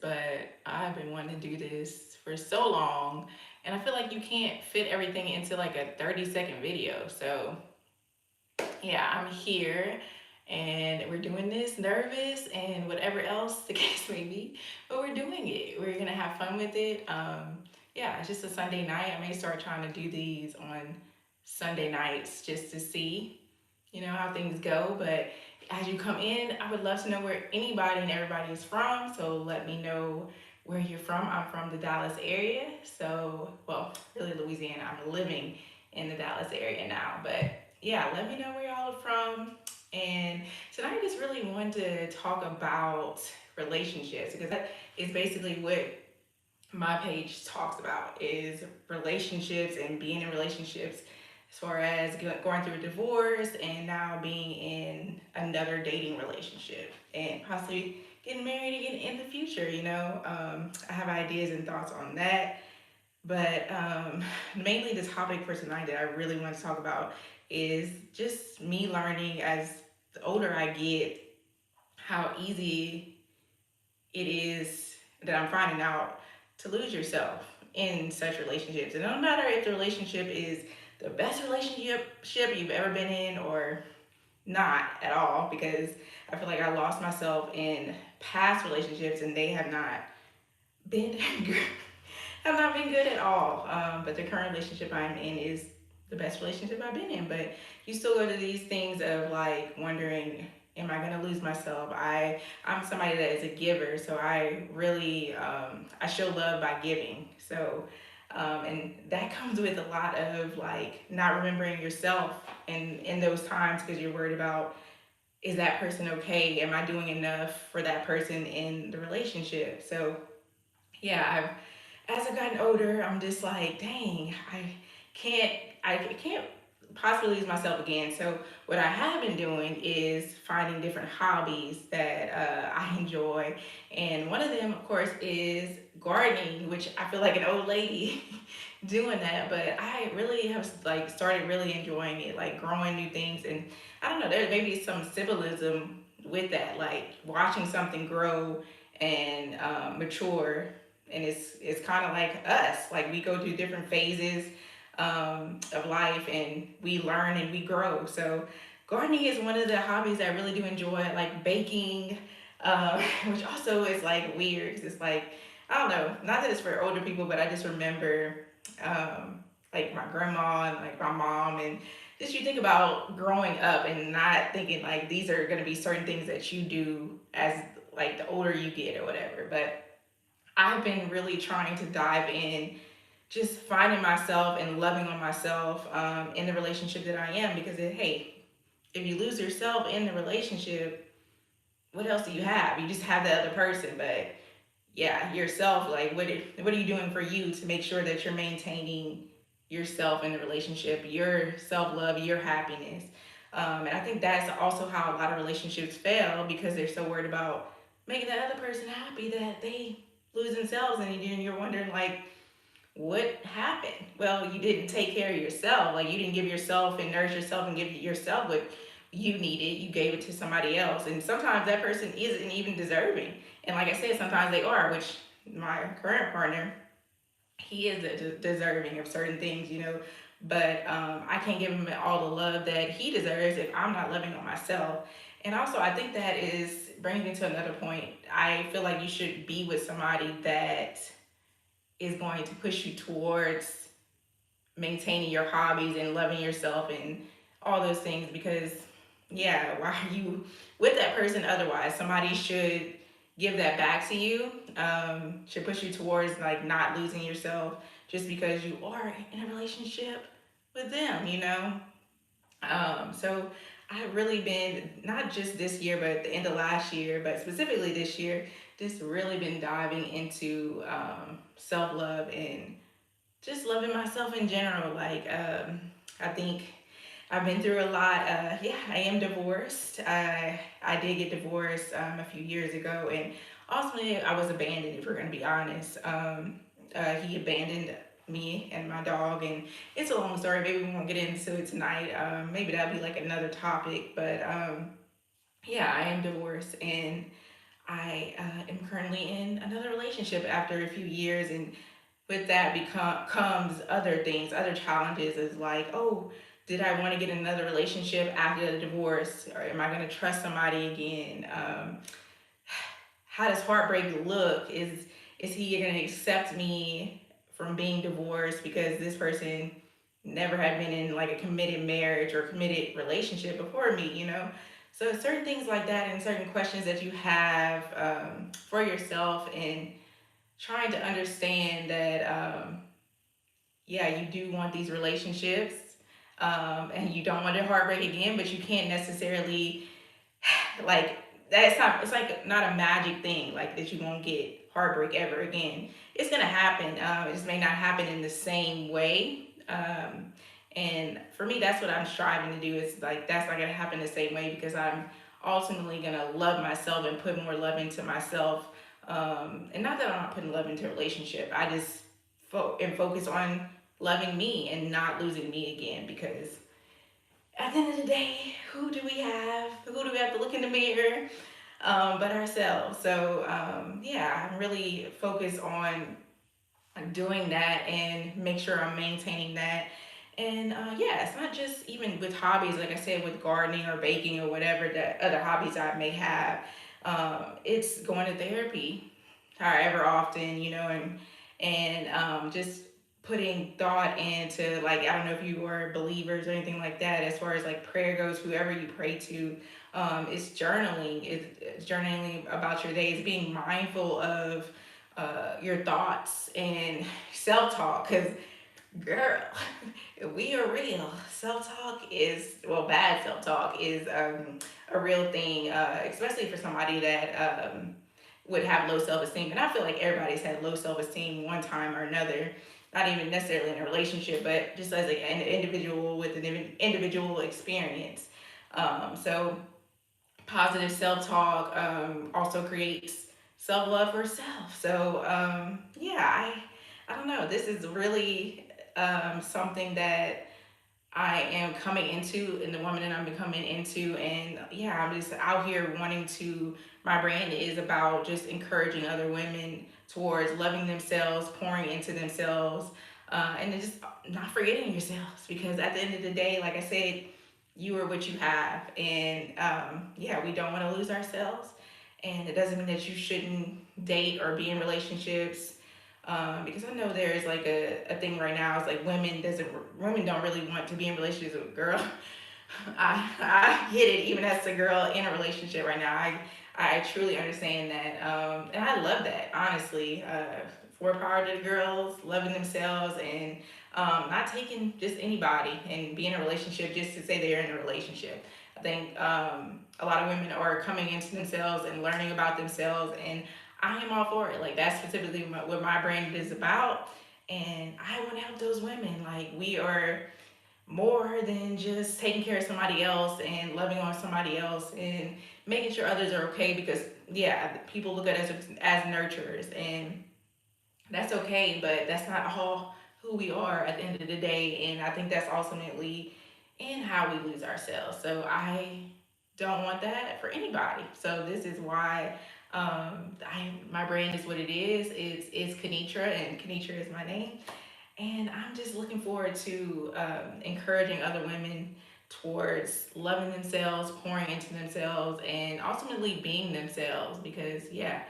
but I've been wanting to do this for so long, and I feel like you can't fit everything into like a 30-second video. So, yeah, I'm here and we're doing this nervous and whatever else the case may be, but we're doing it. We're gonna have fun with it. Yeah, it's just a Sunday night. I may start trying to do these on Sunday nights just to see, how things go. But as you come in, I would love to know where anybody and everybody is from. So let me know where you're from. I'm from the Dallas area. So, well, really Louisiana. I'm living in the Dallas area now. But yeah, let me know where y'all are from. And tonight I just really wanted to talk about relationships because that is basically what my page talks about is relationships and being in relationships as far as going through a divorce and now being in another dating relationship and possibly getting married again in the future. I have ideas and thoughts on that, but mainly the topic for tonight that I really want to talk about is just me learning as the older I get how easy it is that I'm finding out to lose yourself in such relationships. And no matter if the relationship is the best relationship you've ever been in or not at all, because I feel like I lost myself in past relationships and they been have not been good at all. But the current relationship I'm in is the best relationship I've been in. But you still go to these things of like wondering, am I gonna lose myself? I'm somebody that is a giver, so I really I show love by giving. So and that comes with a lot of like not remembering yourself in those times because you're worried about, is that person okay? Am I doing enough for that person in the relationship? So yeah, as I've gotten older, I'm just like, dang, can't I can't possibly lose myself again. So what I have been doing is finding different hobbies that I enjoy, and one of them, of course, is gardening, which I feel like an old lady doing that, but I really have like started really enjoying it, like growing new things, and I don't know, there maybe some symbolism with that, like watching something grow and mature, and it's kind of like us, like we go through different phases of life and we learn and we grow. So gardening is one of the hobbies I really do enjoy, like baking, which also is like weird 'cause it's like, I don't know, not that it's for older people, but I just remember like my grandma and like my mom, and just you think about growing up and not thinking like these are going to be certain things that you do as like the older you get or whatever. But I've been really trying to dive in, just finding myself and loving on myself in the relationship that I am. Because hey, if you lose yourself in the relationship, what else do you have? You just have the other person, but yeah, yourself. Like, what are you doing for you to make sure that you're maintaining yourself in the relationship, your self love, your happiness? And I think that's also how a lot of relationships fail because they're so worried about making the other person happy that they lose themselves, and you're wondering like, what happened? Well, you didn't take care of yourself. Like you didn't give yourself and nourish yourself and give yourself what you needed. You gave it to somebody else, and sometimes that person isn't even deserving. And like I said, sometimes they are. Which my current partner, he is deserving of certain things, But I can't give him all the love that he deserves if I'm not loving on myself. And also, I think that is brings me to another point. I feel like you should be with somebody that is going to push you towards maintaining your hobbies and loving yourself and all those things, because yeah, why are you with that person otherwise? Somebody should give that back to you, should push you towards like not losing yourself just because you are in a relationship with them. So I've really been, not just this year, but the end of last year, but specifically this year, just really been diving into self love and just loving myself in general. Like, I think I've been through a lot. Yeah, I am divorced. I did get divorced a few years ago, and ultimately I was abandoned. If we're gonna be honest, he abandoned me and my dog, and it's a long story. Maybe we won't get into it tonight. Maybe that'll be like another topic. But yeah, I am divorced, and am currently in another relationship after a few years, and with that comes other things, other challenges. Is like, oh, did I want to get another relationship after the divorce, or am I going to trust somebody again? How does heartbreak look? Is he going to accept me from being divorced because this person never had been in like a committed marriage or committed relationship before me? So certain things like that, and certain questions that you have for yourself, and trying to understand that yeah, you do want these relationships, and you don't want to heartbreak again, but you can't necessarily like, that's not, it's like not a magic thing like that you won't get heartbreak ever again. It's gonna happen. It just may not happen in the same way. And for me, that's what I'm striving to do. Is like, that's not gonna happen the same way, because I'm ultimately gonna love myself and put more love into myself. And not that I'm not putting love into a relationship. I just am focused on loving me and not losing me again, because at the end of the day, who do we have? Who do we have to look in the mirror but ourselves? So, yeah, I'm really focused on doing that and make sure I'm maintaining that. And yeah, it's not just even with hobbies, like I said, with gardening or baking or whatever that other hobbies I may have. It's going to therapy, however often, and just putting thought into, like, I don't know if you are believers or anything like that. As far as like prayer goes, whoever you pray to, it's journaling. It's journaling about your days, being mindful of your thoughts and self talk. Because, girl, we are real. Self talk is, well, bad self talk is a real thing, especially for somebody that would have low self esteem. And I feel like everybody's had low self esteem one time or another. Not even necessarily in a relationship, but just as like an individual with an individual experience. So positive self talk also creates self love for self. So yeah, I don't know. This is really something that I am coming into, and the woman that I'm becoming into. And yeah, I'm just out here wanting to. My brand is about just encouraging other women towards loving themselves, pouring into themselves, and then just not forgetting yourselves. Because at the end of the day, like I said, you are what you have. And yeah, we don't want to lose ourselves. And it doesn't mean that you shouldn't date or be in relationships, because I know there's like a thing right now. It's like women don't really want to be in relationships with a girl. I get it, even as a girl in a relationship right now. I truly understand that, and I love that, honestly. For power to the girls, loving themselves, and not taking just anybody and be in a relationship just to say they're in a relationship. I think a lot of women are coming into themselves and learning about themselves, and I am all for it. Like, that's specifically what my brand is about, and I want to help those women. Like, we are more than just taking care of somebody else and loving on somebody else and making sure others are okay, because yeah, people look at us as nurturers, and that's okay, but that's not all who we are at the end of the day. And I think that's ultimately in how we lose ourselves. So I don't want that for anybody. So this is why my brand is what it is. It's Kenitra, and Kenitra is my name. And I'm just looking forward to encouraging other women towards loving themselves, pouring into themselves, and ultimately being themselves. Because, yeah,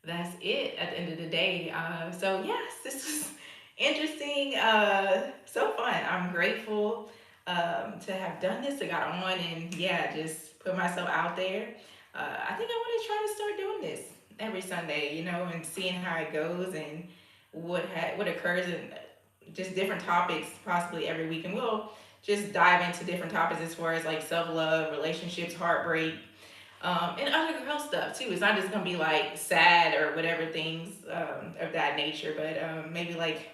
that's it at the end of the day. So, yes, this was interesting, so fun. I'm grateful to have done this. I got on and, yeah, just put myself out there. I think I want to try to start doing this every Sunday, and seeing how it goes, and what occurs, and just different topics possibly every week. And we'll just dive into different topics as far as like self love, relationships, heartbreak, and other girl stuff too. It's not just gonna be like sad or whatever things of that nature, but maybe like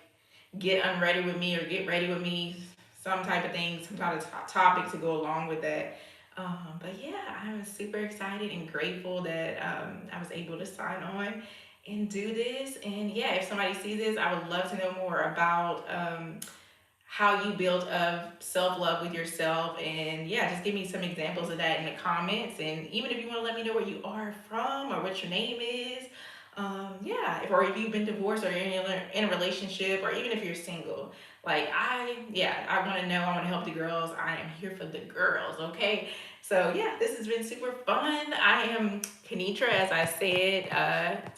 get unready with me or get ready with me, some type of thing, some type of topic to go along with that. But yeah, I'm super excited and grateful that I was able to sign on and do this. And yeah, if somebody sees this, I would love to know more about how you build up self-love with yourself. And yeah, just give me some examples of that in the comments. And even if you want to let me know where you are from or what your name is, yeah, or if you've been divorced or you're in a relationship, or even if you're single, like I want to know. I want to help the girls. I am here for the girls. Okay. So yeah, this has been super fun. I am Kenitra, as I said.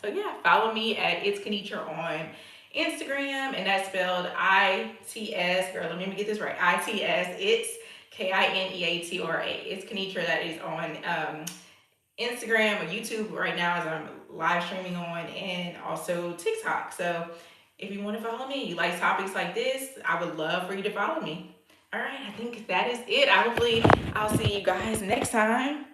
So yeah, follow me at It's Kenitra on Instagram, and that's spelled ITS. Girl, let me get this right. ITS. It's KINEATRA. It's Kenitra. That is on Instagram or YouTube right now, as I'm live streaming on, and also TikTok. So if you want to follow me, you like topics like this, I would love for you to follow me. All right, I think that is it. Hopefully, I'll see you guys next time.